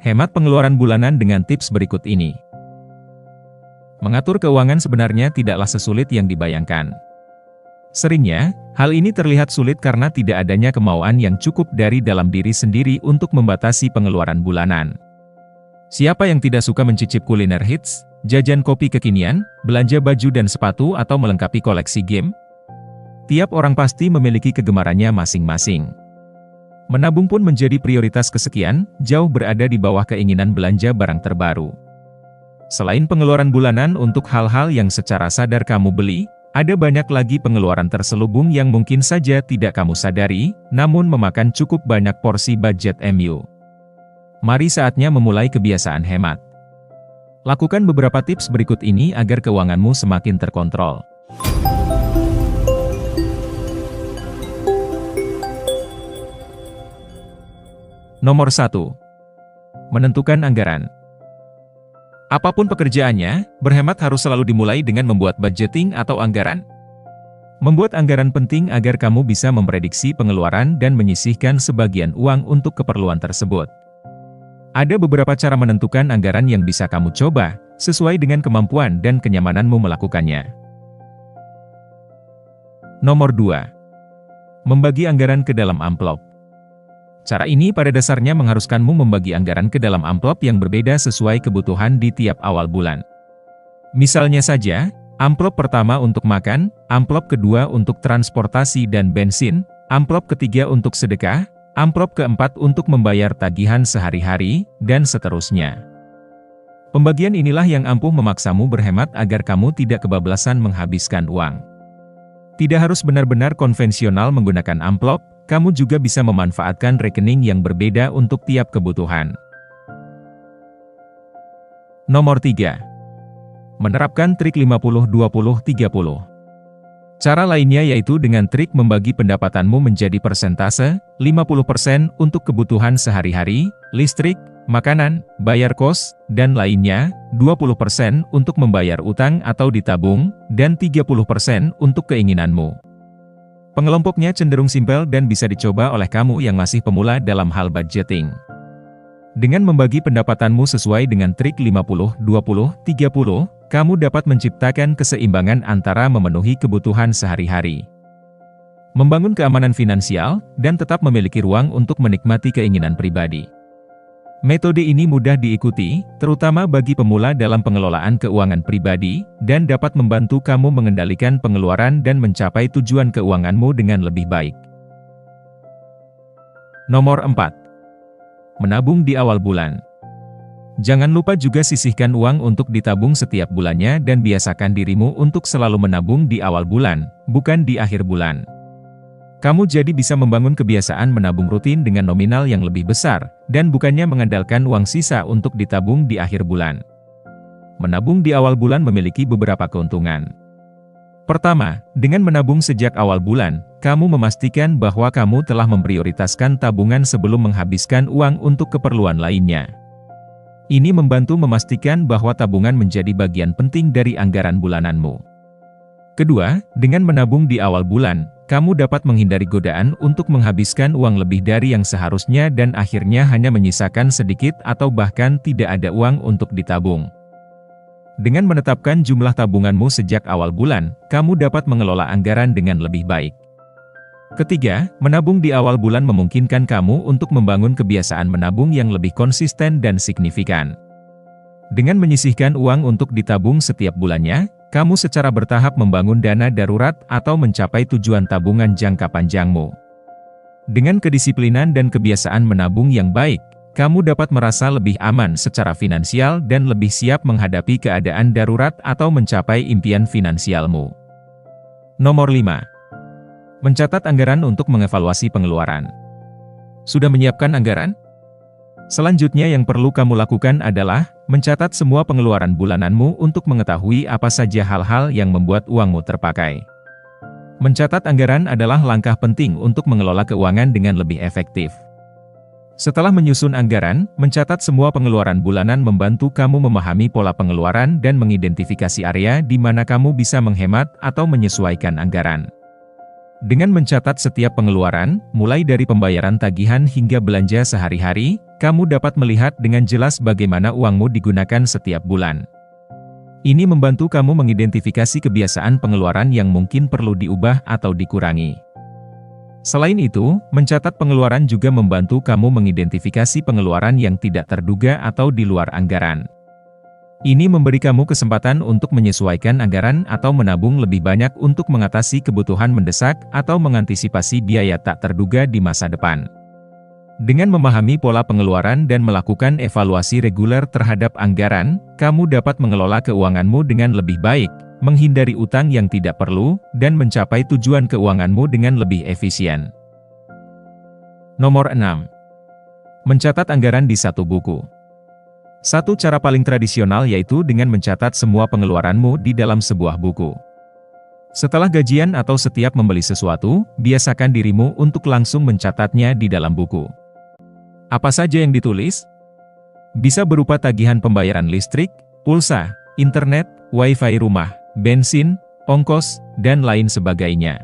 Hemat pengeluaran bulanan dengan tips berikut ini. Mengatur keuangan sebenarnya tidaklah sesulit yang dibayangkan. Seringnya, hal ini terlihat sulit karena tidak adanya kemauan yang cukup dari dalam diri sendiri untuk membatasi pengeluaran bulanan. Siapa yang tidak suka mencicip kuliner hits, jajan kopi kekinian, belanja baju dan sepatu atau melengkapi koleksi game? Tiap orang pasti memiliki kegemarannya masing-masing. Menabung pun menjadi prioritas kesekian, jauh berada di bawah keinginan belanja barang terbaru. Selain pengeluaran bulanan untuk hal-hal yang secara sadar kamu beli, ada banyak lagi pengeluaran terselubung yang mungkin saja tidak kamu sadari, namun memakan cukup banyak porsi budget MU. Mari saatnya memulai kebiasaan hemat. Lakukan beberapa tips berikut ini agar keuanganmu semakin terkontrol. Nomor 1. Menentukan anggaran. Apapun pekerjaannya, berhemat harus selalu dimulai dengan membuat budgeting atau anggaran. Membuat anggaran penting agar kamu bisa memprediksi pengeluaran dan menyisihkan sebagian uang untuk keperluan tersebut. Ada beberapa cara menentukan anggaran yang bisa kamu coba, sesuai dengan kemampuan dan kenyamananmu melakukannya. Nomor 2. Membagi anggaran ke dalam amplop. Cara ini pada dasarnya mengharuskanmu membagi anggaran ke dalam amplop yang berbeda sesuai kebutuhan di tiap awal bulan. Misalnya saja, amplop pertama untuk makan, amplop kedua untuk transportasi dan bensin, amplop ketiga untuk sedekah, amplop keempat untuk membayar tagihan sehari-hari, dan seterusnya. Pembagian inilah yang ampuh memaksamu berhemat agar kamu tidak kebablasan menghabiskan uang. Tidak harus benar-benar konvensional menggunakan amplop, kamu juga bisa memanfaatkan rekening yang berbeda untuk tiap kebutuhan. Nomor 3. Menerapkan trik 50-20-30. Cara lainnya yaitu dengan trik membagi pendapatanmu menjadi persentase, 50% untuk kebutuhan sehari-hari, listrik, makanan, bayar kos, dan lainnya, 20% untuk membayar utang atau ditabung, dan 30% untuk keinginanmu. Pengelompoknya cenderung simpel dan bisa dicoba oleh kamu yang masih pemula dalam hal budgeting. Dengan membagi pendapatanmu sesuai dengan trik 50-20-30, kamu dapat menciptakan keseimbangan antara memenuhi kebutuhan sehari-hari, membangun keamanan finansial, dan tetap memiliki ruang untuk menikmati keinginan pribadi. Metode ini mudah diikuti, terutama bagi pemula dalam pengelolaan keuangan pribadi, dan dapat membantu kamu mengendalikan pengeluaran dan mencapai tujuan keuanganmu dengan lebih baik. Nomor 4. Menabung di awal bulan. Jangan lupa juga sisihkan uang untuk ditabung setiap bulannya dan biasakan dirimu untuk selalu menabung di awal bulan, bukan di akhir bulan. Kamu jadi bisa membangun kebiasaan menabung rutin dengan nominal yang lebih besar, dan bukannya mengandalkan uang sisa untuk ditabung di akhir bulan. Menabung di awal bulan memiliki beberapa keuntungan. Pertama, dengan menabung sejak awal bulan, kamu memastikan bahwa kamu telah memprioritaskan tabungan sebelum menghabiskan uang untuk keperluan lainnya. Ini membantu memastikan bahwa tabungan menjadi bagian penting dari anggaran bulananmu. Kedua, dengan menabung di awal bulan, kamu dapat menghindari godaan untuk menghabiskan uang lebih dari yang seharusnya dan akhirnya hanya menyisakan sedikit atau bahkan tidak ada uang untuk ditabung. Dengan menetapkan jumlah tabunganmu sejak awal bulan, kamu dapat mengelola anggaran dengan lebih baik. Ketiga, menabung di awal bulan memungkinkan kamu untuk membangun kebiasaan menabung yang lebih konsisten dan signifikan. Dengan menyisihkan uang untuk ditabung setiap bulannya, kamu secara bertahap membangun dana darurat atau mencapai tujuan tabungan jangka panjangmu. Dengan kedisiplinan dan kebiasaan menabung yang baik, kamu dapat merasa lebih aman secara finansial dan lebih siap menghadapi keadaan darurat atau mencapai impian finansialmu. Nomor 5. Mencatat anggaran untuk mengevaluasi pengeluaran. Sudah menyiapkan anggaran? Selanjutnya yang perlu kamu lakukan adalah mencatat semua pengeluaran bulananmu untuk mengetahui apa saja hal-hal yang membuat uangmu terpakai. Mencatat anggaran adalah langkah penting untuk mengelola keuangan dengan lebih efektif. Setelah menyusun anggaran, mencatat semua pengeluaran bulanan membantu kamu memahami pola pengeluaran dan mengidentifikasi area di mana kamu bisa menghemat atau menyesuaikan anggaran. Dengan mencatat setiap pengeluaran, mulai dari pembayaran tagihan hingga belanja sehari-hari, kamu dapat melihat dengan jelas bagaimana uangmu digunakan setiap bulan. Ini membantu kamu mengidentifikasi kebiasaan pengeluaran yang mungkin perlu diubah atau dikurangi. Selain itu, mencatat pengeluaran juga membantu kamu mengidentifikasi pengeluaran yang tidak terduga atau di luar anggaran. Ini memberi kamu kesempatan untuk menyesuaikan anggaran atau menabung lebih banyak untuk mengatasi kebutuhan mendesak atau mengantisipasi biaya tak terduga di masa depan. Dengan memahami pola pengeluaran dan melakukan evaluasi reguler terhadap anggaran, kamu dapat mengelola keuanganmu dengan lebih baik, menghindari utang yang tidak perlu, dan mencapai tujuan keuanganmu dengan lebih efisien. Nomor 6. Mencatat anggaran di satu buku. Satu cara paling tradisional yaitu dengan mencatat semua pengeluaranmu di dalam sebuah buku. Setelah gajian atau setiap membeli sesuatu, biasakan dirimu untuk langsung mencatatnya di dalam buku. Apa saja yang ditulis? Bisa berupa tagihan pembayaran listrik, pulsa, internet, wifi rumah, bensin, ongkos, dan lain sebagainya.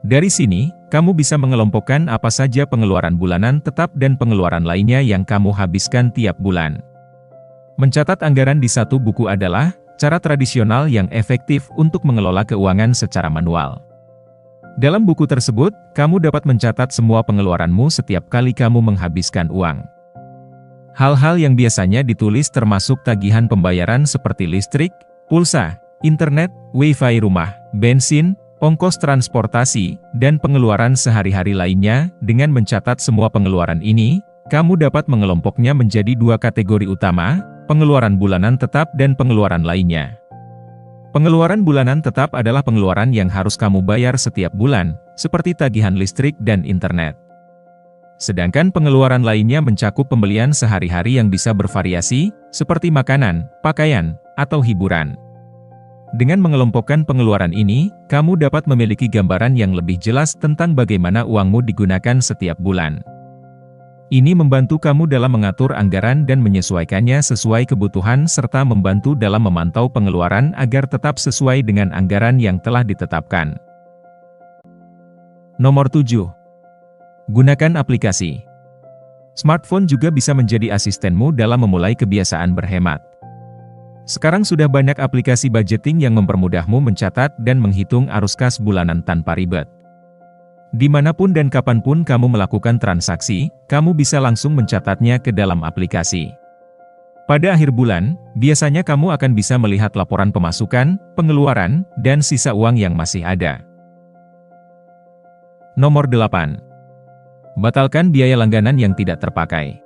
Dari sini, kamu bisa mengelompokkan apa saja pengeluaran bulanan tetap dan pengeluaran lainnya yang kamu habiskan tiap bulan. Mencatat anggaran di satu buku adalah cara tradisional yang efektif untuk mengelola keuangan secara manual. Dalam buku tersebut, kamu dapat mencatat semua pengeluaranmu setiap kali kamu menghabiskan uang. Hal-hal yang biasanya ditulis termasuk tagihan pembayaran seperti listrik, pulsa, internet, wifi rumah, bensin, ongkos transportasi, dan pengeluaran sehari-hari lainnya. Dengan mencatat semua pengeluaran ini, kamu dapat mengelompoknya menjadi dua kategori utama, pengeluaran bulanan tetap dan pengeluaran lainnya. Pengeluaran bulanan tetap adalah pengeluaran yang harus kamu bayar setiap bulan, seperti tagihan listrik dan internet. Sedangkan pengeluaran lainnya mencakup pembelian sehari-hari yang bisa bervariasi, seperti makanan, pakaian, atau hiburan. Dengan mengelompokkan pengeluaran ini, kamu dapat memiliki gambaran yang lebih jelas tentang bagaimana uangmu digunakan setiap bulan. Ini membantu kamu dalam mengatur anggaran dan menyesuaikannya sesuai kebutuhan serta membantu dalam memantau pengeluaran agar tetap sesuai dengan anggaran yang telah ditetapkan. Nomor 7. Gunakan aplikasi. Smartphone juga bisa menjadi asistenmu dalam memulai kebiasaan berhemat. Sekarang sudah banyak aplikasi budgeting yang mempermudahmu mencatat dan menghitung arus kas bulanan tanpa ribet. Dimanapun dan kapanpun kamu melakukan transaksi, kamu bisa langsung mencatatnya ke dalam aplikasi. Pada akhir bulan, biasanya kamu akan bisa melihat laporan pemasukan, pengeluaran, dan sisa uang yang masih ada. Nomor 8. Batalkan biaya langganan yang tidak terpakai.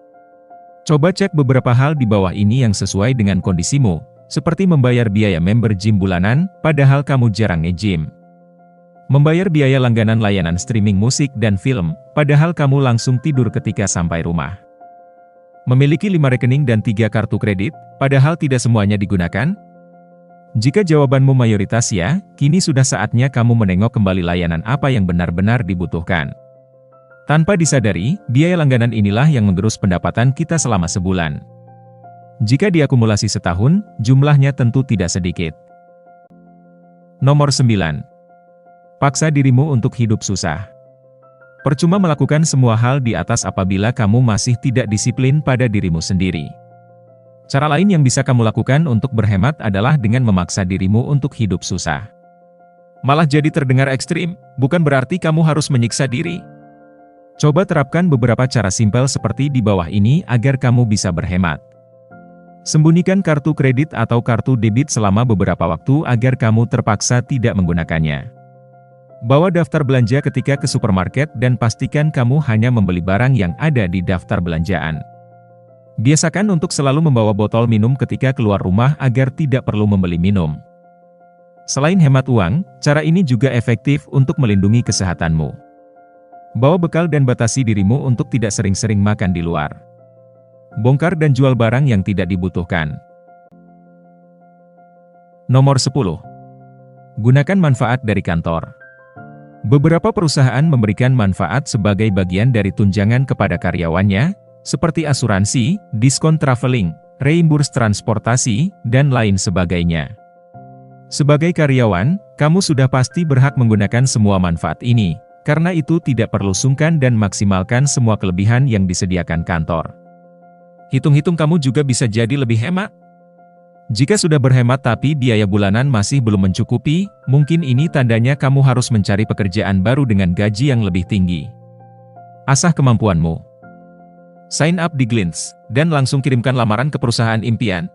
Coba cek beberapa hal di bawah ini yang sesuai dengan kondisimu, seperti membayar biaya member gym bulanan, padahal kamu jarang nge-gym. Membayar biaya langganan layanan streaming musik dan film, padahal kamu langsung tidur ketika sampai rumah. Memiliki 5 rekening dan 3 kartu kredit, padahal tidak semuanya digunakan? Jika jawabanmu mayoritas ya, kini sudah saatnya kamu menengok kembali layanan apa yang benar-benar dibutuhkan. Tanpa disadari, biaya langganan inilah yang menggerus pendapatan kita selama sebulan. Jika diakumulasi setahun, jumlahnya tentu tidak sedikit. Nomor 9. Paksa dirimu untuk hidup susah. Percuma melakukan semua hal di atas apabila kamu masih tidak disiplin pada dirimu sendiri. Cara lain yang bisa kamu lakukan untuk berhemat adalah dengan memaksa dirimu untuk hidup susah. Malah jadi terdengar ekstrim, bukan berarti kamu harus menyiksa diri. Coba terapkan beberapa cara simpel seperti di bawah ini agar kamu bisa berhemat. Sembunyikan kartu kredit atau kartu debit selama beberapa waktu agar kamu terpaksa tidak menggunakannya. Bawa daftar belanja ketika ke supermarket dan pastikan kamu hanya membeli barang yang ada di daftar belanjaan. Biasakan untuk selalu membawa botol minum ketika keluar rumah agar tidak perlu membeli minum. Selain hemat uang, cara ini juga efektif untuk melindungi kesehatanmu. Bawa bekal dan batasi dirimu untuk tidak sering-sering makan di luar. Bongkar dan jual barang yang tidak dibutuhkan. Nomor 10. Gunakan manfaat dari kantor. Beberapa perusahaan memberikan manfaat sebagai bagian dari tunjangan kepada karyawannya, seperti asuransi, diskon traveling, reimburse transportasi, dan lain sebagainya. Sebagai karyawan, kamu sudah pasti berhak menggunakan semua manfaat ini, karena itu tidak perlu sungkan dan maksimalkan semua kelebihan yang disediakan kantor. Hitung-hitung kamu juga bisa jadi lebih hemat. Jika sudah berhemat tapi biaya bulanan masih belum mencukupi, mungkin ini tandanya kamu harus mencari pekerjaan baru dengan gaji yang lebih tinggi. Asah kemampuanmu. Sign up di Glints, dan langsung kirimkan lamaran ke perusahaan impian.